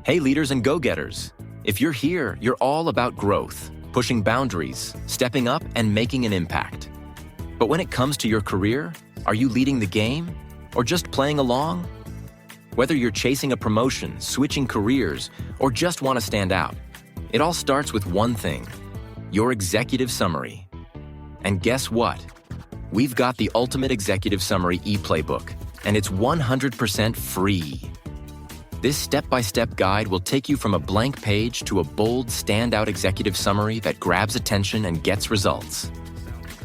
Hey, leaders and go-getters. If you're here, you're all about growth, pushing boundaries, stepping up, and making an impact. But when it comes to your career, are you leading the game or just playing along? Whether you're chasing a promotion, switching careers, or just want to stand out, it all starts with one thing: your executive summary. And guess what? We've got the Ultimate Executive Summary e-playbook, and it's 100% free. This step-by-step guide will take you from a blank page to a bold, standout executive summary that grabs attention and gets results.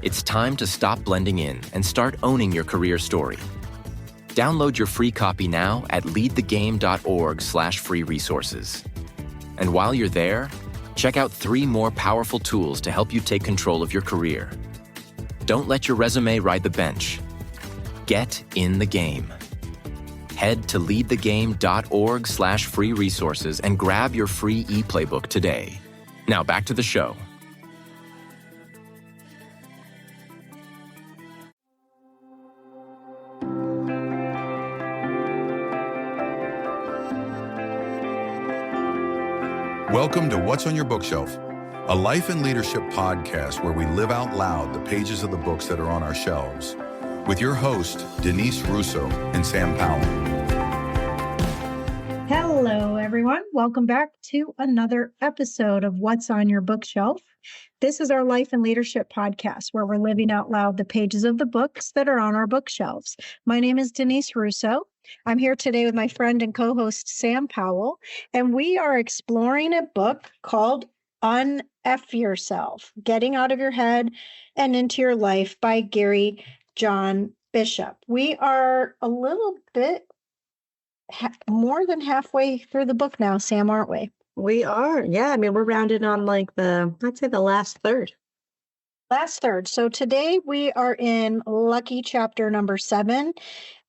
It's time to stop blending in and start owning your career story. Download your free copy now at leadthegame.org/free resources. And while you're there, check out 3 more powerful tools to help you take control of your career. Don't let your resume ride the bench. Get in the game. Head to leadthegame.org/free resources and grab your free e-playbook today. Now back to the show. Welcome to What's on Your Bookshelf, a life and leadership podcast where we live out loud the pages of the books that are on our shelves, with your host, Denise Russo and Sam Powell. Hello, everyone. Welcome back to another episode of What's on Your Bookshelf. This is our life and leadership podcast where we're living out loud the pages of the books that are on our bookshelves. My name is Denise Russo. I'm here today with my friend and co-host Sam Powell, and we are exploring a book called UnF Yourself, Getting Out of Your Head and Into Your Life by Gary John Bishop. We are a little bit more than halfway through the book now, Sam, aren't we? We are. Yeah. I mean, we're rounded on like I'd say the last third. Last third. So today we are in lucky chapter number 7.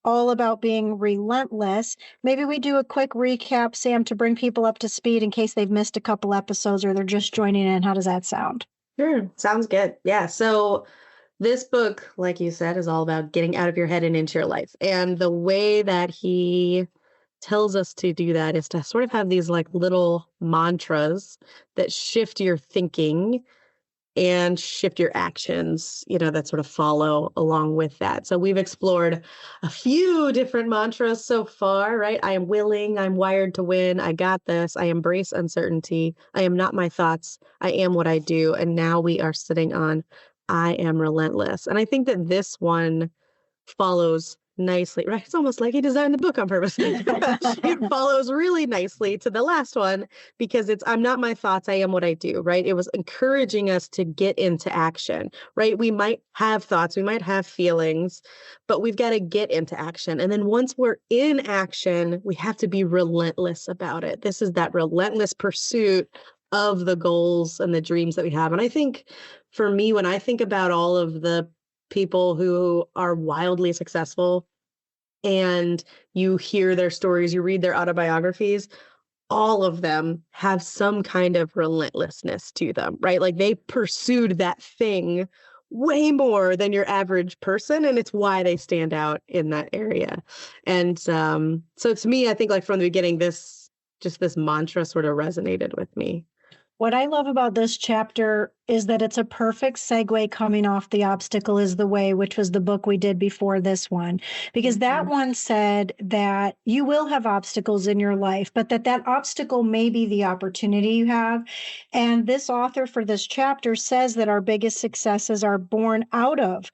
All about being relentless. Maybe we do a quick recap, Sam, to bring people up to speed in case they've missed a couple episodes or they're just joining in. How does that sound? Sure. Sounds good. Yeah. So this book, like you said, is all about getting out of your head and into your life. And the way that he tells us to do that is to sort of have these like little mantras that shift your thinking and shift your actions, that sort of follow along with that. So we've explored a few different mantras so far, right? I am willing, I'm wired to win, I got this, I embrace uncertainty, I am not my thoughts, I am what I do. And now we are sitting on, I am relentless. And I think that this one follows nicely, right? It's almost like he designed the book on purpose. It follows really nicely to the last one because it's, I'm not my thoughts, I am what I do, right? It was encouraging us to get into action, right? We might have thoughts, we might have feelings, but we've got to get into action. And then once we're in action, we have to be relentless about it. This is that relentless pursuit of the goals and the dreams that we have. And I think for me, when I think about all of the people who are wildly successful and you hear their stories, you read their autobiographies, all of them have some kind of relentlessness to them, right? Like they pursued that thing way more than your average person. And it's why they stand out in that area. And so to me, I think like from the beginning, this mantra sort of resonated with me. What I love about this chapter is that it's a perfect segue coming off The Obstacle is the Way, which was the book we did before this one, because that one said that you will have obstacles in your life, but that obstacle may be the opportunity you have. And this author for this chapter says that our biggest successes are born out of,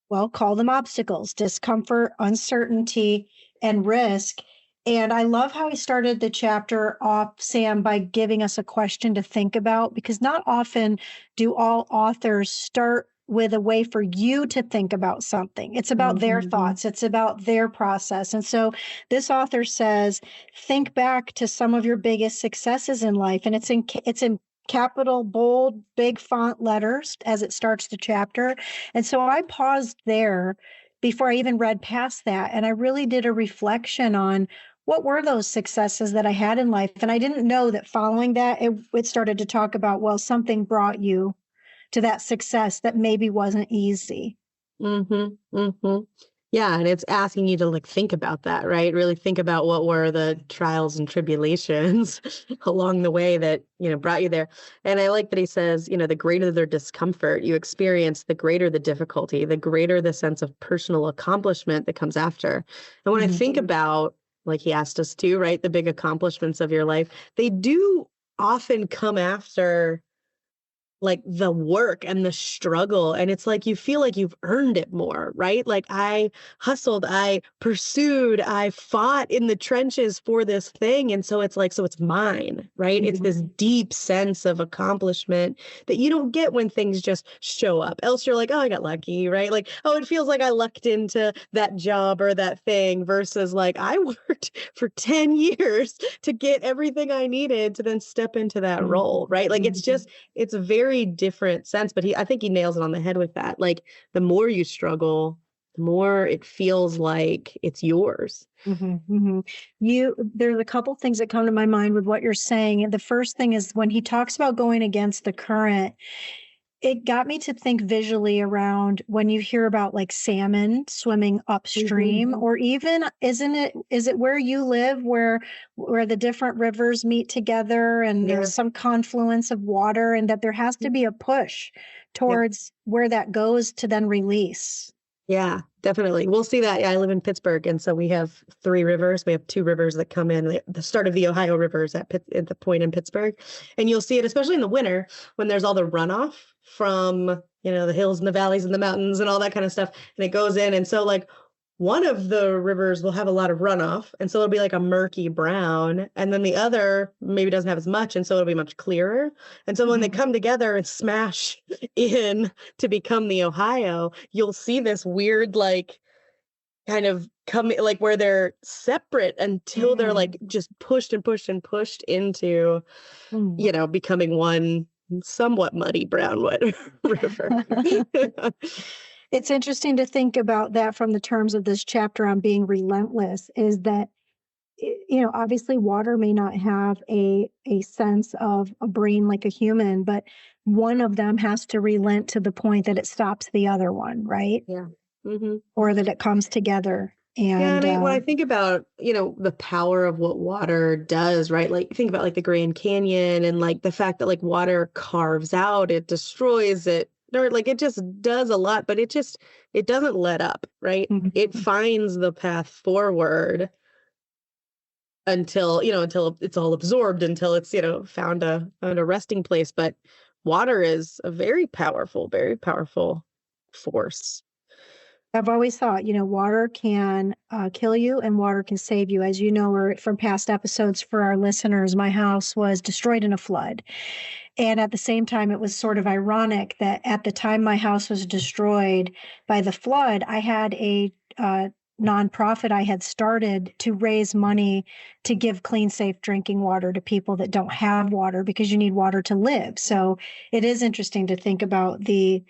well, call them obstacles, discomfort, uncertainty, and risk. And I love how he started the chapter off, Sam, by giving us a question to think about, because not often do all authors start with a way for you to think about something. It's about their thoughts. It's about their process. And so this author says, think back to some of your biggest successes in life. And it's in capital, bold, big font letters as it starts the chapter. And so I paused there before I even read past that. And I really did a reflection on what were those successes that I had in life? And I didn't know that following that, it started to talk about, well, something brought you to that success that maybe wasn't easy. Yeah, and it's asking you to like think about that, right? Really think about what were the trials and tribulations along the way that, brought you there. And I like that he says, the greater their discomfort you experience, the greater the difficulty, the greater the sense of personal accomplishment that comes after. And when I think about, like he asked us to, right, the big accomplishments of your life, they do often come after like the work and the struggle. And it's like you feel like you've earned it more, right? Like I hustled, I pursued, I fought in the trenches for this thing. And so it's like, so it's mine, right? It's this deep sense of accomplishment that you don't get when things just show up. Else you're like, oh, I got lucky, right? Like, oh, it feels like I lucked into that job or that thing versus like I worked for 10 years to get everything I needed to then step into that role, right? Like it's a very different sense, but I think he nails it on the head with that. Like the more you struggle, the more it feels like it's yours. There's a couple things that come to my mind with what you're saying. The first thing is when he talks about going against the current, it got me to think visually around when you hear about like salmon swimming upstream, or even is it where you live where the different rivers meet together and there's some confluence of water, and that there has to be a push towards where that goes to then release. Yeah, definitely. We'll see that. Yeah, I live in Pittsburgh, and so we have 3 rivers. We have 2 rivers that come in. The start of the Ohio rivers at the point in Pittsburgh, and you'll see it, especially in the winter when there's all the runoff from the hills and the valleys and the mountains and all that kind of stuff, and it goes in. And so like one of the rivers will have a lot of runoff, and so it'll be like a murky brown, and then the other maybe doesn't have as much, and so it'll be much clearer. And so when they come together and smash in to become the Ohio, you'll see this weird like kind of come like where they're separate until they're like just pushed and pushed and pushed into becoming one somewhat muddy brown river. It's interesting to think about that from the terms of this chapter on being relentless, is that, obviously water may not have a sense of a brain like a human, but one of them has to relent to the point that it stops the other one, right? Yeah. Or that it comes together. And when I think about, the power of what water does, right? Like think about like the Grand Canyon and like the fact that like water carves out, it destroys it, or like it just does a lot, but it doesn't let up, right? It finds the path forward until it's all absorbed, until it's, found a resting place. But water is a very powerful force. I've always thought, water can kill you and water can save you. As you know, or from past episodes for our listeners, my house was destroyed in a flood. And at the same time, it was sort of ironic that at the time my house was destroyed by the flood, I had a nonprofit I had started to raise money to give clean, safe drinking water to people that don't have water, because you need water to live. So it is interesting to think about the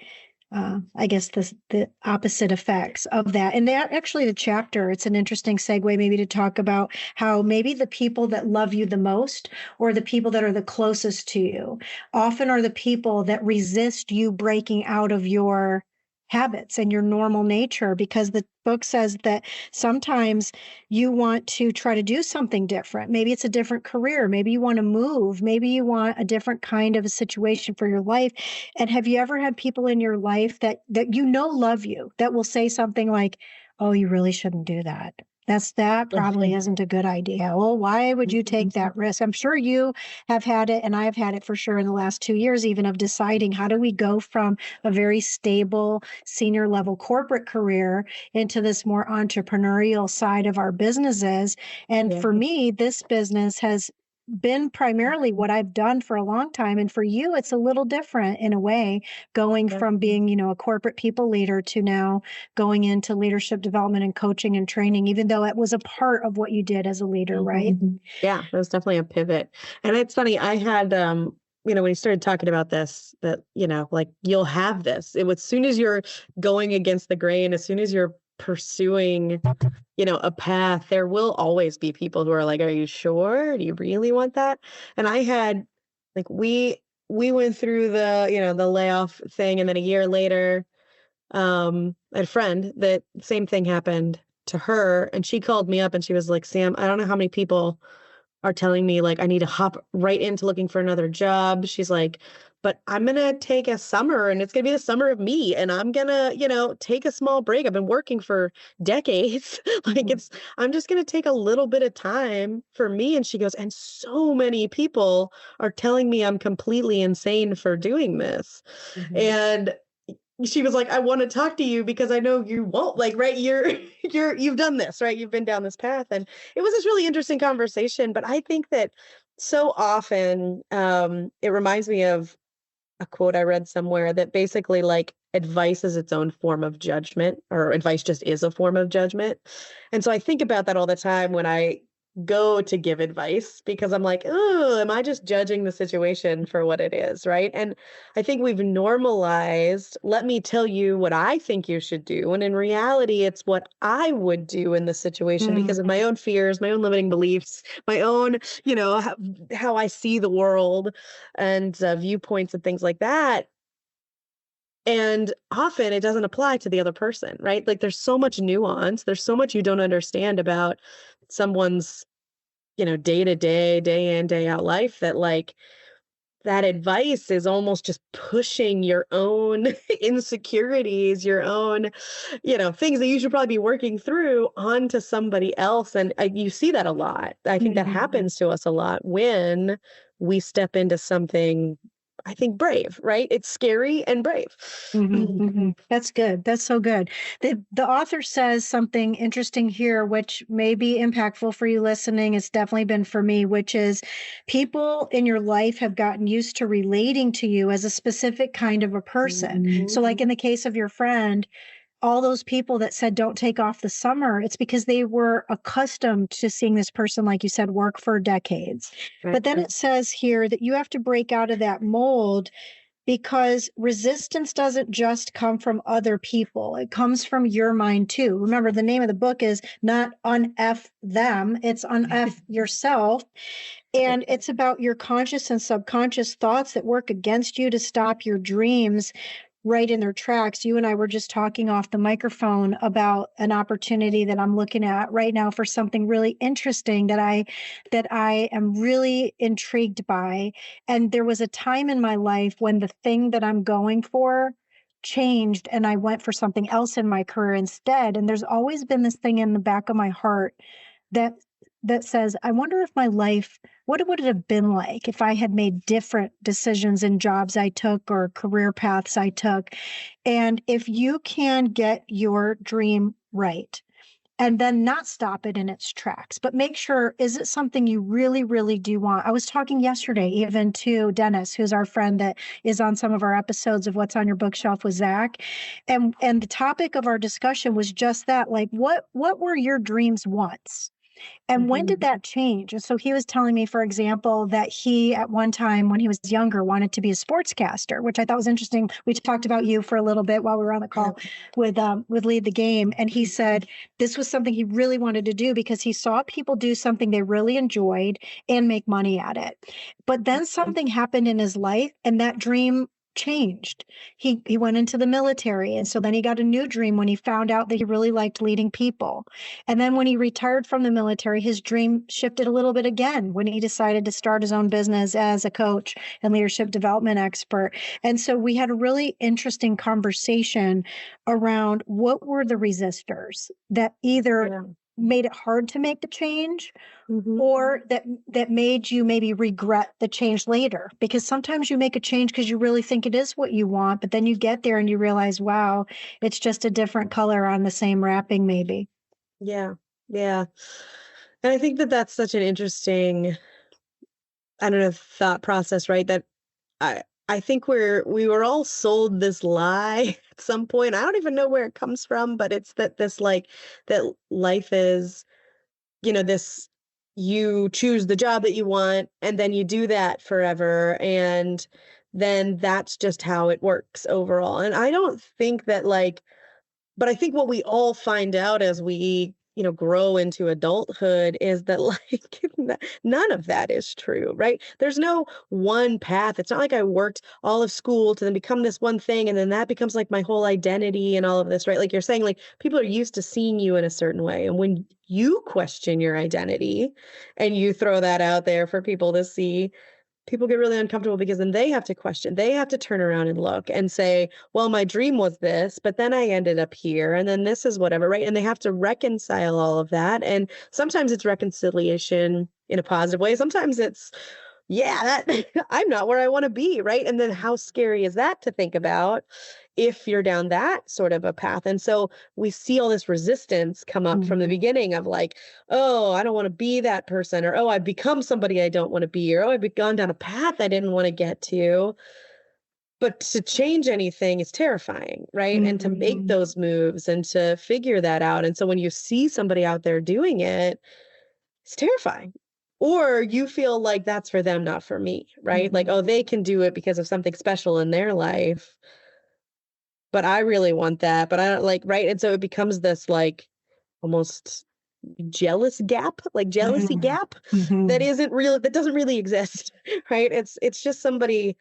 opposite effects of that. And that actually the chapter, it's an interesting segue maybe to talk about how maybe the people that love you the most, or the people that are the closest to you, often are the people that resist you breaking out of your habits and your normal nature, because the book says that sometimes you want to try to do something different. Maybe it's a different career. Maybe you want to move. Maybe you want a different kind of a situation for your life. And have you ever had people in your life that love you, that will say something like, oh, you really shouldn't do that. That probably isn't a good idea. Well, why would you take that risk? I'm sure you have had it, and I've had it for sure in the last 2 years, even of deciding how do we go from a very stable senior level corporate career into this more entrepreneurial side of our businesses. And for me, this business has been primarily what I've done for a long time. And for you, it's a little different in a way, going from being, a corporate people leader to now going into leadership development and coaching and training, even though it was a part of what you did as a leader, right? Yeah, it was definitely a pivot. And it's funny, I had, when he started talking about this, that, like you'll have this. As soon as you're going against the grain, as soon as you're pursuing a path, there will always be people who are like, are you sure? Do you really want that? And I had like we went through the the layoff thing, and then a year later I had a friend that same thing happened to her, and she called me up and she was like, Sam, I don't know how many people are telling me like I need to hop right into looking for another job. She's like, but I'm gonna take a summer and it's gonna be the summer of me and I'm gonna, take a small break. I've been working for decades. Like I'm just gonna take a little bit of time for me. And she goes, and so many people are telling me I'm completely insane for doing this. And she was like, I want to talk to you because I know you won't, like, right. You've done this, right? You've been down this path. And it was this really interesting conversation. But I think that so often, it reminds me of a quote I read somewhere that basically like advice is its own form of judgment, or advice just is a form of judgment. And so I think about that all the time when I go to give advice, because I'm like, oh, am I just judging the situation for what it is, right? And I think we've normalized, let me tell you what I think you should do. And in reality, it's what I would do in the situation because of my own fears, my own limiting beliefs, my own, how I see the world and viewpoints and things like that. And often it doesn't apply to the other person, right? Like there's so much nuance, there's so much you don't understand about someone's, day to day, day in, day out life, that like that advice is almost just pushing your own insecurities, your own, things that you should probably be working through onto somebody else. And you see that a lot. I think that happens to us a lot when we step into something, I think, brave, right? It's scary and brave. That's good. That's so good. The author says something interesting here, which may be impactful for you listening. It's definitely been for me, which is people in your life have gotten used to relating to you as a specific kind of a person. So like in the case of your friend, all those people that said, don't take off the summer, it's because they were accustomed to seeing this person, like you said, work for decades. Right. But then it says here that you have to break out of that mold, because resistance doesn't just come from other people. It comes from your mind too. Remember, the name of the book is not UnF Them, it's UnF Yourself. And it's about your conscious and subconscious thoughts that work against you to stop your dreams right in their tracks. You and I were just talking off the microphone about an opportunity that I'm looking at right now for something really interesting that I am really intrigued by. And there was a time in my life when the thing that I'm going for changed and I went for something else in my career instead. And there's always been this thing in the back of my heart that says, I wonder if my life, what would it have been like if I had made different decisions in jobs I took or career paths I took? And if you can get your dream right and then not stop it in its tracks, but make sure, is it something you really, really do want? I was talking yesterday even to Dennis, who's our friend that is on some of our episodes of What's on Your Bookshelf with Zach. And the topic of our discussion was just that, like, what were your dreams once? And when did that change? And so he was telling me, for example, that he at one time when he was younger wanted to be a sportscaster, which I thought was interesting. We talked about you for a little bit while we were on the call with Lead the Game. And he said this was something he really wanted to do because he saw people do something they really enjoyed and make money at it. But then something happened in his life and that dream changed. He went into the military. And so then he got a new dream when he found out that he really liked leading people. And then when he retired from the military, his dream shifted a little bit again when he decided to start his own business as a coach and leadership development expert. And so we had a really interesting conversation around what were the resistors that either made it hard to make the change or that made you maybe regret the change later, because sometimes you make a change because you really think it is what you want, but then you get there and you realize, wow, it's just a different color on the same wrapping maybe. Yeah. And I think that that's such an interesting, thought process, right? That I think we were all sold this lie at some point. I don't even know where it comes from, but it's that that life is, this, you choose the job that you want and then you do that forever. And then that's just how it works overall. And I don't think that but I think what we all find out as we grow into adulthood is that like none of that is true, right? There's no one path. It's not like I worked all of school to then become this one thing and then that becomes like my whole identity and all of this, right? Like you're saying, like people are used to seeing you in a certain way. And when you question your identity and you throw that out there for people to see, people get really uncomfortable because then they have to question, they have to turn around and look and say, well, my dream was this, but then I ended up here and then this is whatever, right? And they have to reconcile all of that. And sometimes it's reconciliation in a positive way. Sometimes it's, yeah, that I'm not where I want to be, right? And then how scary is that to think about if you're down that sort of a path? And so we see all this resistance come up from the beginning of like, oh, I don't want to be that person, or oh, I've become somebody I don't want to be, or oh, I've gone down a path I didn't want to get to. But to change anything is terrifying, right? And to make those moves and to figure that out. And so when you see somebody out there doing it, it's terrifying. Or you feel like that's for them, not for me, right? Like, oh, they can do it because of something special in their life, but I really want that, but I don't like, right? And so it becomes this like almost jealous gap, like jealousy gap that isn't real, that doesn't really exist, right? It's just somebody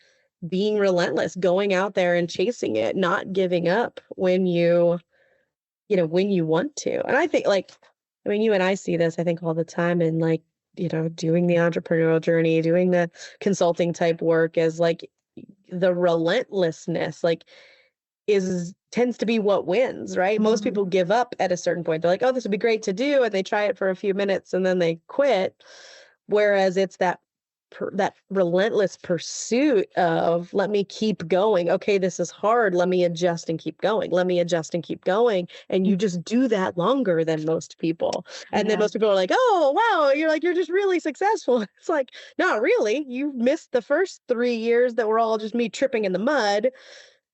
being relentless, going out there and chasing it, not giving up when when you want to. And I think like, I mean, you and I see this, I think all the time in like, doing the entrepreneurial journey, doing the consulting type work as like the relentlessness, like tends to be what wins, right? Most people give up at a certain point. They're like, oh, this would be great to do. And they try it for a few minutes and then they quit. Whereas it's that relentless pursuit of let me keep going. Okay, this is hard. Let me adjust and keep going. Let me adjust and keep going. And you just do that longer than most people. And then most people are like, oh, wow, you're just really successful. It's like, not really. You missed the first 3 years that were all just me tripping in the mud.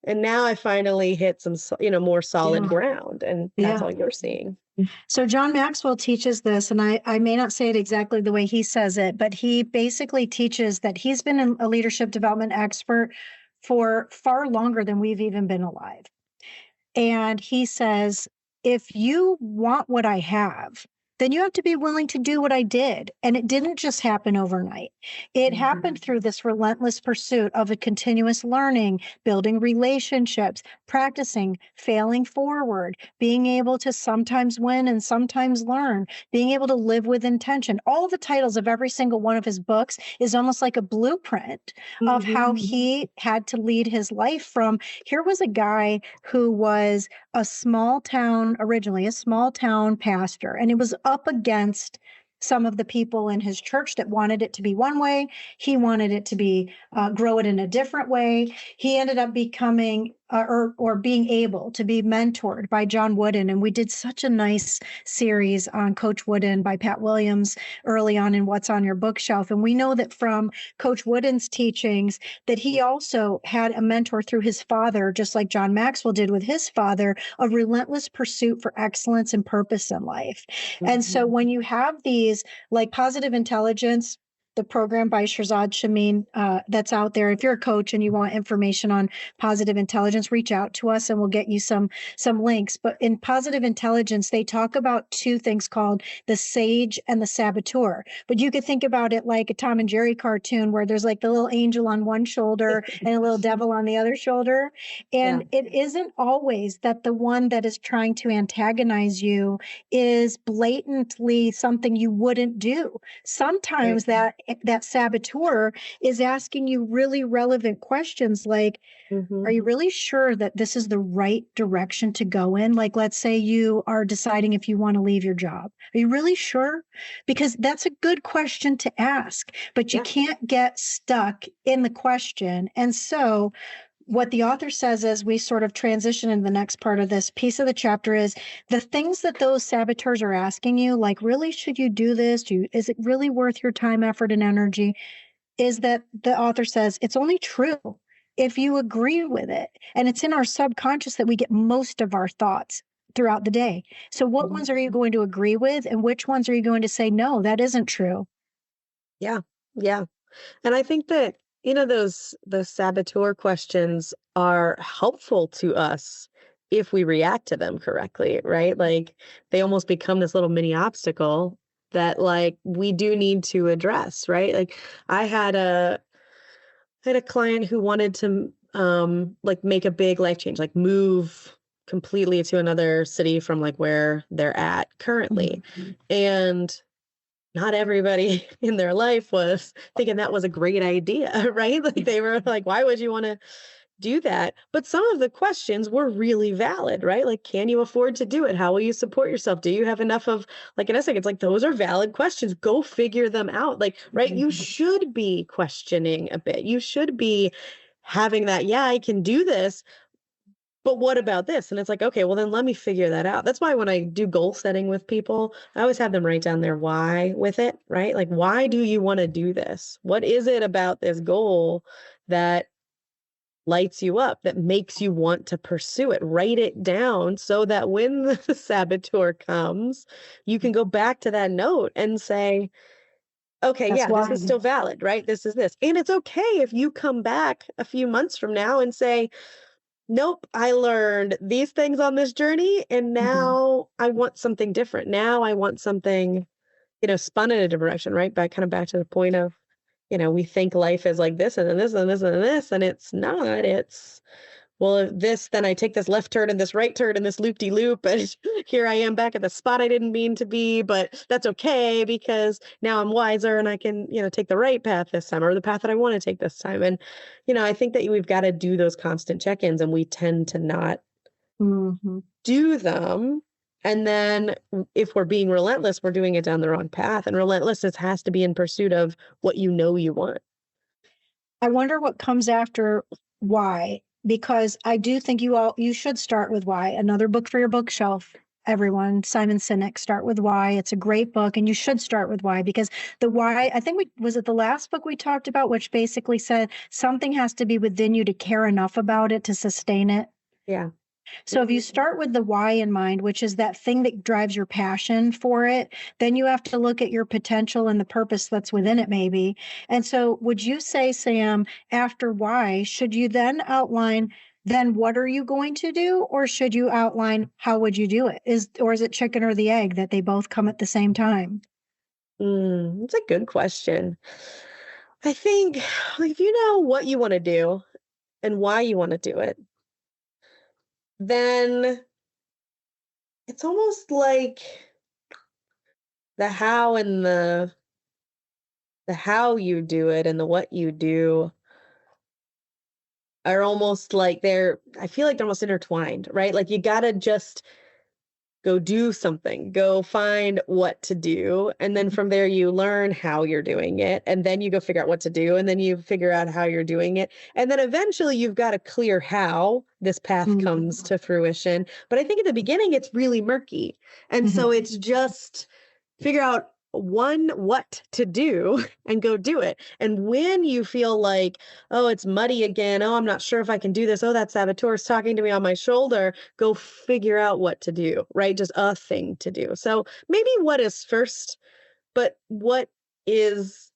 And now I finally hit some, more solid ground. And that's all you're seeing. So John Maxwell teaches this, and I may not say it exactly the way he says it, but he basically teaches that he's been a leadership development expert for far longer than we've even been alive. And he says, if you want what I have, then you have to be willing to do what I did. And it didn't just happen overnight. It happened through this relentless pursuit of a continuous learning, building relationships, practicing, failing forward, being able to sometimes win and sometimes learn, being able to live with intention. All the titles of every single one of his books is almost like a blueprint of how he had to lead his life from, here was a guy who was a small town pastor, and it was up against some of the people in his church that wanted it to be one way. He wanted it to be grow it in a different way. He ended up becoming or being able to be mentored by John Wooden. And we did such a nice series on Coach Wooden by Pat Williams early on in What's on Your Bookshelf. And we know that from Coach Wooden's teachings that he also had a mentor through his father, just like John Maxwell did with his father, a relentless pursuit for excellence and purpose in life. And so when you have these like Positive Intelligence, the program by Shirzad Chamine that's out there. If you're a coach and you want information on positive intelligence, reach out to us and we'll get you some links. But in Positive Intelligence, they talk about two things called the sage and the saboteur. But you could think about it like a Tom and Jerry cartoon where there's like the little angel on one shoulder and a little devil on the other shoulder. And it isn't always that the one that is trying to antagonize you is blatantly something you wouldn't do. Sometimes that saboteur is asking you really relevant questions like, are you really sure that this is the right direction to go in? Like, let's say you are deciding if you want to leave your job. Are you really sure? Because that's a good question to ask, but you can't get stuck in the question. And so what the author says as we sort of transition in the next part of this piece of the chapter is the things that those saboteurs are asking you, like, really, should you do this? Is it really worth your time, effort, and energy? Is that the author says it's only true if you agree with it. And it's in our subconscious that we get most of our thoughts throughout the day. So what ones are you going to agree with? And which ones are you going to say, no, that isn't true? Yeah. Yeah. And I think that those saboteur questions are helpful to us if we react to them correctly, right? Like they almost become this little mini obstacle that like we do need to address, right? Like I had a client who wanted to like make a big life change, like move completely to another city from like where they're at currently. And not everybody in their life was thinking that was a great idea, right? Like they were like, why would you want to do that? But some of the questions were really valid, right? Like, can you afford to do it? How will you support yourself? Do you have enough of like in a second? It's like those are valid questions. Go figure them out. Like, right? You should be questioning a bit. You should be having that, yeah, I can do this. But what about this? And it's like, okay, well, then let me figure that out. That's why when I do goal setting with people, I always have them write down their why with it, right? Like, why do you want to do this? What is it about this goal that lights you up, that makes you want to pursue it? Write it down so that when the saboteur comes, you can go back to that note and say, okay, That's yeah, why. this is still valid, right? This is this. And it's okay if you come back a few months from now and say, nope, I learned these things on this journey, and now I want something different. Now I want something, spun in a different direction, right? Back to the point of, we think life is like this and then this and this and this, and it's not. It's, well, if this, then I take this left turn and this right turn and this loop-de-loop, and here I am back at the spot I didn't mean to be, but that's okay because now I'm wiser and I can, take the right path this time or the path that I want to take this time. And, I think that we've got to do those constant check-ins, and we tend to not do them. And then if we're being relentless, we're doing it down the wrong path. And relentlessness has to be in pursuit of what you want. I wonder what comes after why, because I do think you should start with why. Another book for your bookshelf, everyone. Simon Sinek, Start with Why. It's a great book, and you should start with why, because the why, I think was it the last book we talked about, which basically said something has to be within you to care enough about it to sustain it. Yeah. So if you start with the why in mind, which is that thing that drives your passion for it, then you have to look at your potential and the purpose that's within it, maybe. And so would you say, Sam, after why, should you then outline, then what are you going to do? Or should you outline how would you do it? Or is it chicken or the egg that they both come at the same time? That's a good question. I think if you know what you want to do and why you want to do it, then it's almost like the how and the how you do it and the what you do are almost like I feel like they're almost intertwined, right? Like you gotta just go do something, go find what to do. And then from there, you learn how you're doing it. And then you go figure out what to do. And then you figure out how you're doing it. And then eventually you've got a clear how this path comes to fruition. But I think at the beginning, it's really murky. And so it's just figure out what to do and go do it. And when you feel like, oh, it's muddy again, oh, I'm not sure if I can do this, oh, that saboteur is talking to me on my shoulder, go figure out what to do, right? Just a thing to do. So maybe what is first, but what is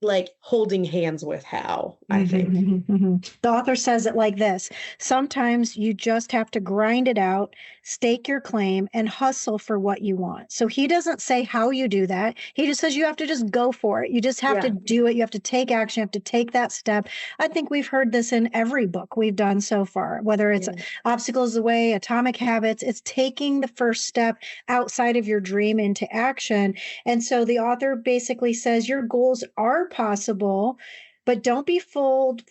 like holding hands with how, I think. The author says it like this: sometimes you just have to grind it out, stake your claim, and hustle for what you want. So he doesn't say how you do that. He just says you have to just go for it. You just have to do it. You have to take action. You have to take that step. I think we've heard this in every book we've done so far, whether it's Obstacles the Way, Atomic Habits. It's taking the first step outside of your dream into action. And so the author basically says your goals are possible, but don't be fooled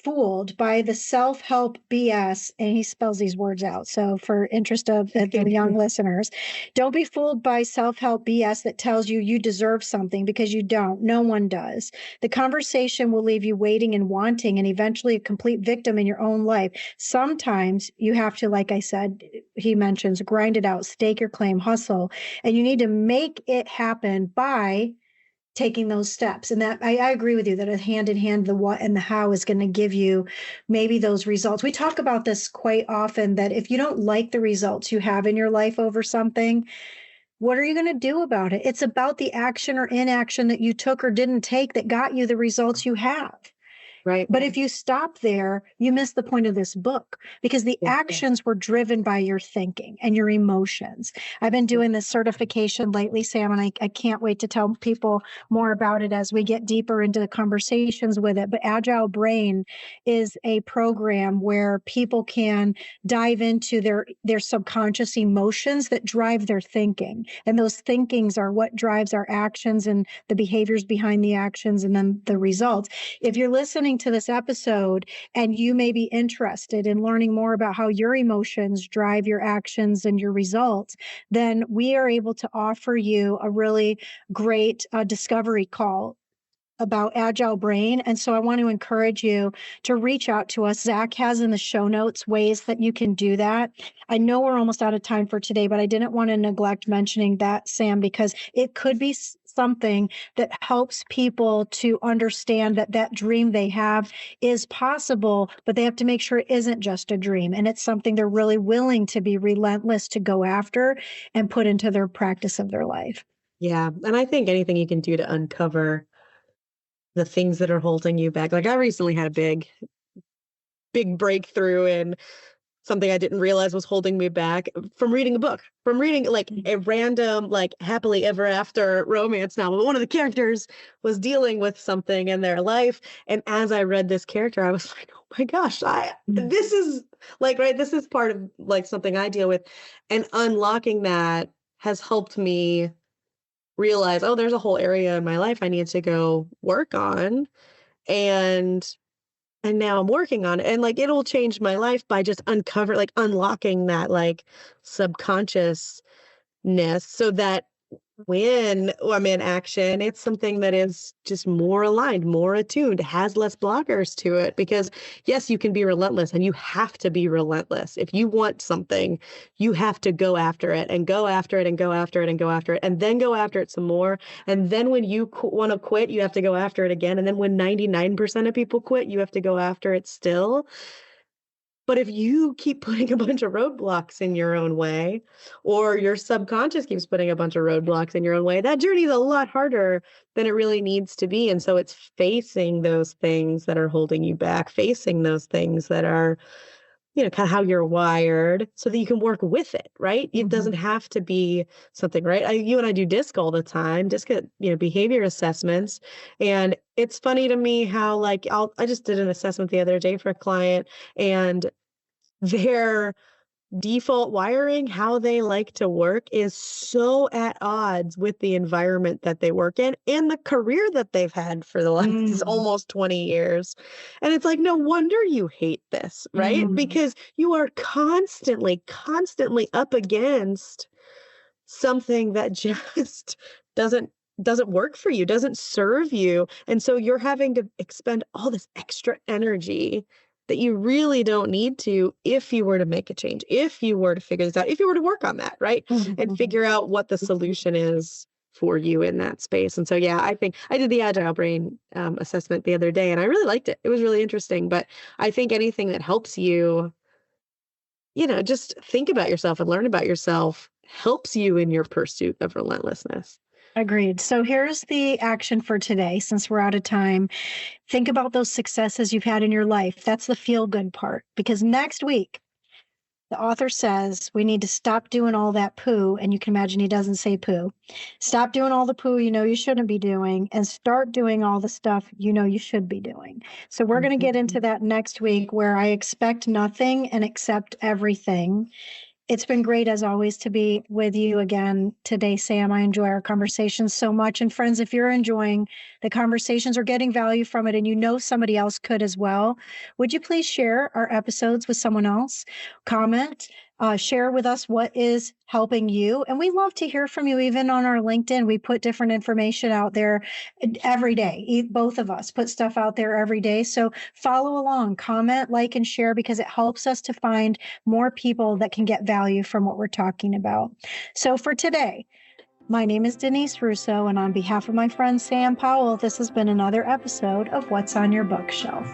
by the self-help BS. And he spells these words out. So for interest of the young listeners, don't be fooled by self-help BS that tells you you deserve something, because you don't. No one does. The conversation will leave you waiting and wanting, and eventually a complete victim in your own life. Sometimes you have to, like I said, he mentions, grind it out, stake your claim, hustle, and you need to make it happen by taking those steps. And that I agree with you that a hand in hand, the what and the how is going to give you maybe those results. We talk about this quite often, that if you don't like the results you have in your life over something, what are you going to do about it? It's about the action or inaction that you took or didn't take that got you the results you have. Right. But if you stop there, you miss the point of this book, because the actions were driven by your thinking and your emotions. I've been doing this certification lately, Sam, and I can't wait to tell people more about it as we get deeper into the conversations with it. But Agile Brain is a program where people can dive into their subconscious emotions that drive their thinking. And those thinkings are what drives our actions and the behaviors behind the actions and then the results. If you're listening to this episode and you may be interested in learning more about how your emotions drive your actions and your results, then we are able to offer you a really great discovery call about Agile Brain. And so I want to encourage you to reach out to us. Zach has in the show notes ways that you can do that. I know we're almost out of time for today, but I didn't want to neglect mentioning that, Sam, because it could be something that helps people to understand that that dream they have is possible, but they have to make sure it isn't just a dream. And it's something they're really willing to be relentless to go after and put into their practice of their life. Yeah. And I think anything you can do to uncover the things that are holding you back. Like I recently had a big breakthrough in something I didn't realize was holding me back from reading a book, from reading like a random, like happily ever after romance novel. But one of the characters was dealing with something in their life. And as I read this character, I was like, oh my gosh, this is like, right. This is part of like something I deal with, and unlocking that has helped me realize, oh, there's a whole area in my life I need to go work on. And now I'm working on it. And like, it'll change my life by just unlocking that like subconsciousness so that when I'm in action, it's something that is just more aligned, more attuned, has less blockers to it. Because yes, you can be relentless, and you have to be relentless. If you want something, you have to go after it and go after it and go after it and go after it, and then go after it some more. And then when you want to quit, you have to go after it again. And then when 99% of people quit, you have to go after it still. But if you keep putting a bunch of roadblocks in your own way, or your subconscious keeps putting a bunch of roadblocks in your own way, that journey is a lot harder than it really needs to be. And so it's facing those things that are holding you back, facing those things that are, kind of how you're wired, so that you can work with it, right? It doesn't have to be something, right? You and I do DISC all the time, DISC, behavior assessments. And it's funny to me how like, I just did an assessment the other day for a client, and their default wiring, how they like to work, is so at odds with the environment that they work in and the career that they've had for the last almost 20 years. And it's like, no wonder you hate this, right? Because you are constantly up against something that just doesn't work for you, doesn't serve you. And so you're having to expend all this extra energy that you really don't need to if you were to make a change, if you were to figure this out, if you were to work on that, right? And figure out what the solution is for you in that space. And so, yeah, I think I did the Agile Brain assessment the other day, and I really liked it. It was really interesting. But I think anything that helps you, just think about yourself and learn about yourself helps you in your pursuit of relentlessness. Agreed. So here's the action for today, since we're out of time. Think about those successes you've had in your life. That's the feel-good part. Because next week, the author says we need to stop doing all that poo. And you can imagine he doesn't say poo. Stop doing all the poo you shouldn't be doing, and start doing all the stuff you should be doing. So we're going to get into that next week, where I expect nothing and accept everything. It's been great, as always, to be with you again today, Sam. I enjoy our conversations so much. And friends, if you're enjoying the conversations or getting value from it, and somebody else could as well, would you please share our episodes with someone else? Comment, share with us what is helping you. And we love to hear from you. Even on our LinkedIn, we put different information out there every day. Both of us put stuff out there every day. So follow along, comment, like, and share, because it helps us to find more people that can get value from what we're talking about. So for today, my name is Denise Russo, and on behalf of my friend Sam Powell, this has been another episode of What's on Your Bookshelf.